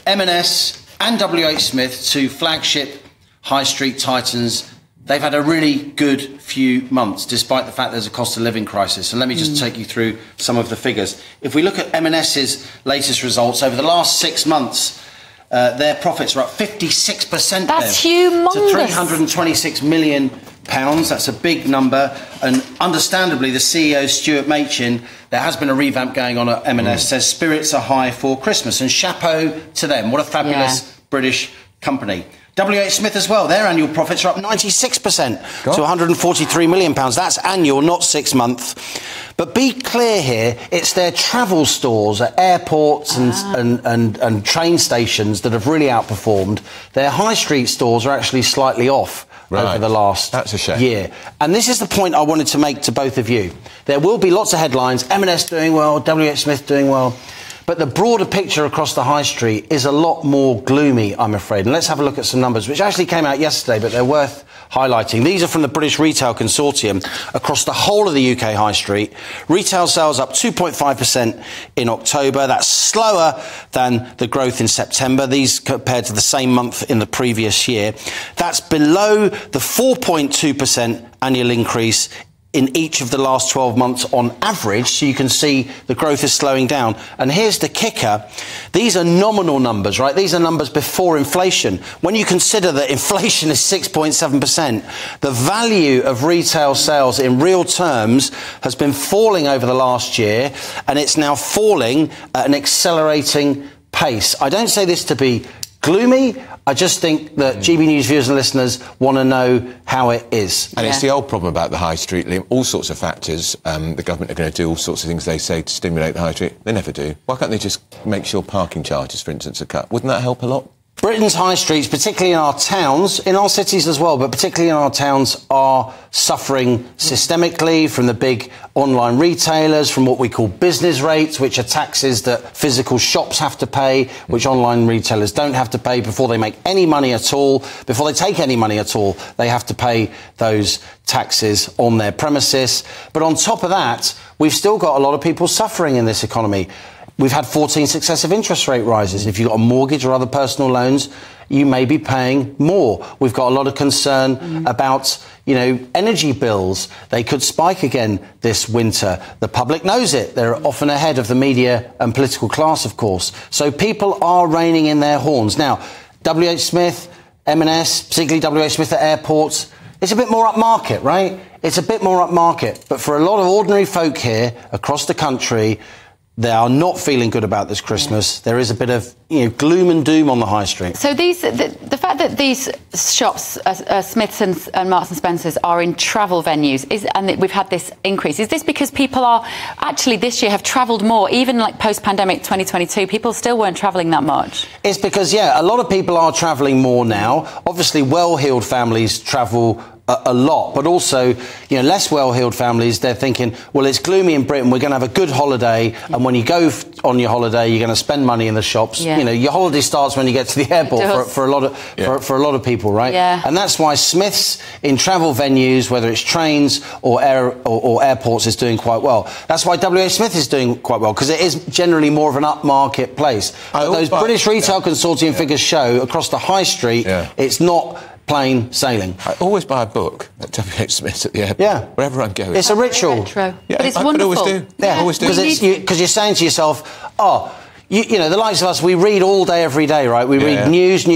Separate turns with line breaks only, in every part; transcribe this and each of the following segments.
M&S and WH Smith, two flagship high street titans, they've had a really good few months, despite the fact there's a cost of living crisis. And let me just take you through some of the figures. If we look at M&S's latest results, over the last 6 months, their profits are up 56%.
That's humongous.
To £326 million. That's a big number. And understandably, the CEO, Stuart Machin, there has been a revamp going on at M&S, says spirits are high for Christmas. And chapeau to them. What a fabulous British company. WH Smith as well, their annual profits are up 96% to £143 million. That's annual, not 6 months. But be clear here, it's their travel stores at airports and train stations that have really outperformed. Their high street stores are actually slightly off over the last year. And this is the point I wanted to make to both of you. There will be lots of headlines, M&S doing well, WH Smith doing well. But the broader picture across the high street is a lot more gloomy, I'm afraid. And let's have a look at some numbers, which actually came out yesterday, but they're worth highlighting. These are from the British Retail Consortium across the whole of the UK high street. Retail sales up 2.5% in October. That's slower than the growth in September, these compared to the same month in the previous year. That's below the 4.2% annual increase in each of the last 12 months on average, so you can see the growth is slowing down. And here's the kicker. These are nominal numbers, right? These are numbers before inflation. When you consider that inflation is 6.7%, the value of retail sales in real terms has been falling over the last year, and it's now falling at an accelerating pace. I don't say this to be gloomy. I just think that GB News viewers and listeners want to know how it is.
And it's the old problem about the high street, Liam. All sorts of factors. The government are going to do all sorts of things, they say, to stimulate the high street. They never do. Why can't they just make sure parking charges, for instance, are cut? Wouldn't that help a lot?
Britain's high streets, particularly in our towns, in our cities as well, but particularly in our towns, are suffering systemically from the big online retailers, from what we call business rates, which are taxes that physical shops have to pay, which online retailers don't have to pay before they make any money at all. Before they take any money at all, they have to pay those taxes on their premises. But on top of that, we've still got a lot of people suffering in this economy. We've had 14 successive interest rate rises. If you've got a mortgage or other personal loans, you may be paying more. We've got a lot of concern about, energy bills. They could spike again this winter. The public knows it. They're often ahead of the media and political class, of course. So people are reining in their horns. Now, WH Smith, M&S, particularly WH Smith at airports, it's a bit more upmarket, right? It's a bit more upmarket. But for a lot of ordinary folk here across the country, they are not feeling good about this Christmas. There is a bit of gloom and doom on the high street.
So the fact that these shops, Smiths and Marks and Spencers, are in travel venues, and that we've had this increase, is this because people are actually this year have travelled more, even like post-pandemic 2022, people still weren't travelling that much? It's
because, a lot of people are travelling more now. Obviously, well-heeled families travel a lot, but also, less well-heeled families, they're thinking, well, it's gloomy in Britain, we're going to have a good holiday, and when you go on your holiday, you're going to spend money in the shops. Your holiday starts when you get to the airport for a lot of people, right? And that's why Smiths in travel venues, whether it's trains or airports, is doing quite well. That's why WH Smith is doing quite well, because it is generally more of an upmarket place. But those British Retail Consortium figures show across the high street, it's not plain sailing.
I always buy a book at WH Smith's at the airport, wherever I'm going.
It's a ritual.
But it's wonderful.
I always do. I always do.
Because you're saying to yourself, the likes of us, we read all day, every day, right? We read news.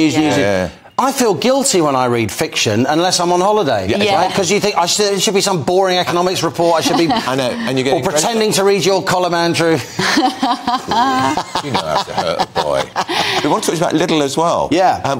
I feel guilty when I read fiction unless I'm on holiday, right? Because you think there should be some boring economics report. I should be,
I know, and you're
or pretending to read your column, Andrew.
You know how to hurt a boy. We want to talk about Lidl as well.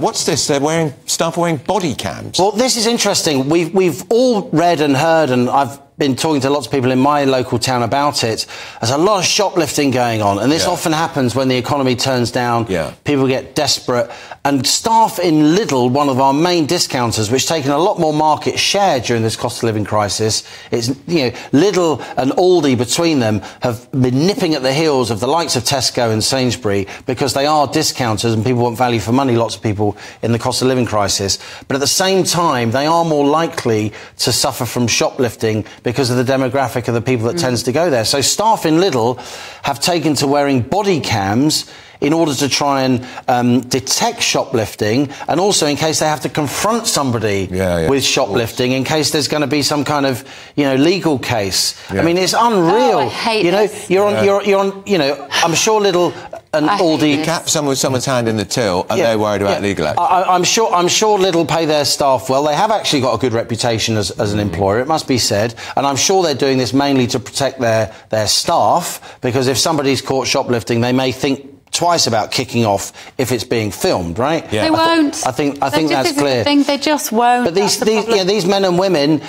What's this? Staff are wearing body cams.
Well, this is interesting. We've all read and heard, and I've been talking to lots of people in my local town about it. There's a lot of shoplifting going on, and this often happens when the economy turns down. People get desperate, and staff in Lidl, one of our main discounters, which taken a lot more market share during this cost of living crisis, it's Lidl and Aldi between them have been nipping at the heels of the likes of Tesco and Sainsbury, because they are discounters and people want value for money, lots of people, in the cost of living crisis. But at the same time, they are more likely to suffer from shoplifting because of the demographic of the people that tends to go there. So staff in Lidl have taken to wearing body cams in order to try and detect shoplifting, and also in case they have to confront somebody with shoplifting, in case there's going to be some kind of, you know, legal case. I mean, it's unreal.
Oh, I hate
you know,
this.
you're on, you know, I'm sure little Aldi
cap someone's hand in the till, and they're worried about legal action.
I'm sure Lidl pay their staff well. They have actually got a good reputation as an employer, it must be said, and I'm sure they're doing this mainly to protect their staff, because if somebody's caught shoplifting, they may think twice about kicking off if it's being filmed, right?
Yeah. They won't.
I think that's clear.
They just won't.
But these men and women,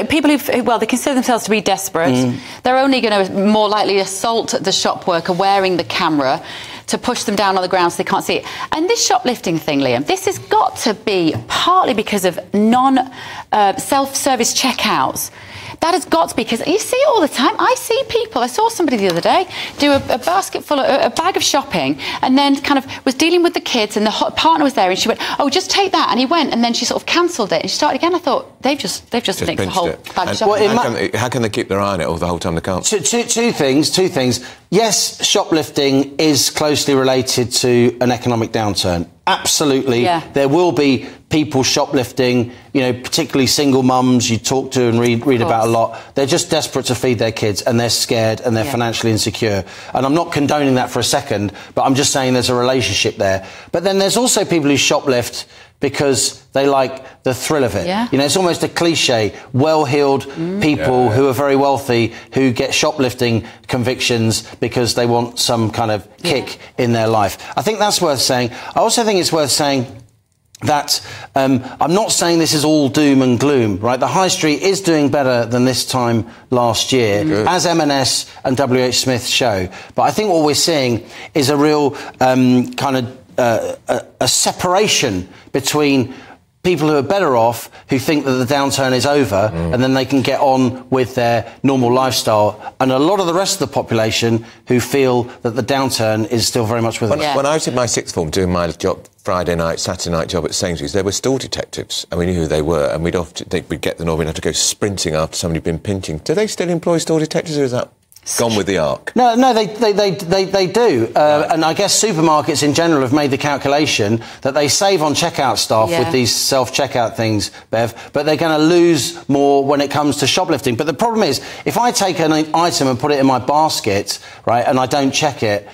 people who they consider themselves to be desperate. They're only going to more likely assault the shop worker wearing the camera to push them down on the ground so they can't see it. And this shoplifting thing, Liam, this has got to be partly because of self-service checkouts. That has got to be, because you see it all the time. I see people. I saw somebody the other day do a basket full of a bag of shopping, and then kind of was dealing with the kids, and the partner was there, and she went, "Oh, just take that," and he went, and then she sort of cancelled it, and she started again. I thought they've just nicked the whole bag of shopping.
How can they keep their eye on it all the whole time they can't?
Two things. Yes, shoplifting is closely related to an economic downturn. Absolutely. Yeah. There will be people shoplifting, you know, particularly single mums you talk to and read about a lot. They're just desperate to feed their kids, and they're scared, and they're financially insecure. And I'm not condoning that for a second, but I'm just saying there's a relationship there. But then there's also people who shoplift because they like the thrill of it. Yeah. You know, it's almost a cliche. Well-heeled people who are very wealthy who get shoplifting convictions because they want some kind of kick in their life. I think that's worth saying. I also think it's worth saying that I'm not saying this is all doom and gloom, right? The high street is doing better than this time last year, as M&S and WH Smith show. But I think what we're seeing is a real kind of a separation between people who are better off, who think that the downturn is over, and then they can get on with their normal lifestyle, and a lot of the rest of the population who feel that the downturn is still very much with us.
When I was in my sixth form doing my job, Friday night, Saturday night job at Sainsbury's, there were store detectives, and we knew who they were, and we'd get them, or we'd have to go sprinting after somebody who'd been pinching. Do they still employ store detectives, or is that gone with the arc?
No, they do. And I guess supermarkets in general have made the calculation that they save on checkout staff with these self-checkout things, Bev, but they're going to lose more when it comes to shoplifting. But the problem is, if I take an item and put it in my basket, right, and I don't check it,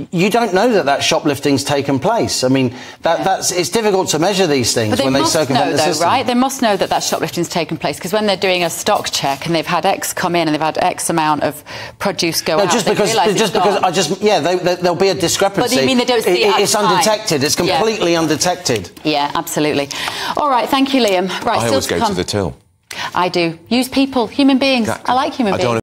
you don't know that shoplifting's taken place. I mean, it's difficult to measure these things when they circumvent the system.
Right? They must know that shoplifting's taken place, because when they're doing a stock check and they've had X come in and they've had X amount of produce go out,
there'll be a discrepancy.
But you mean they don't see it
It's undetected. It's completely undetected.
Yeah, absolutely. All right, thank you, Liam. Right,
I always go to the till.
I do. Use people, human beings. Exactly. I like human beings.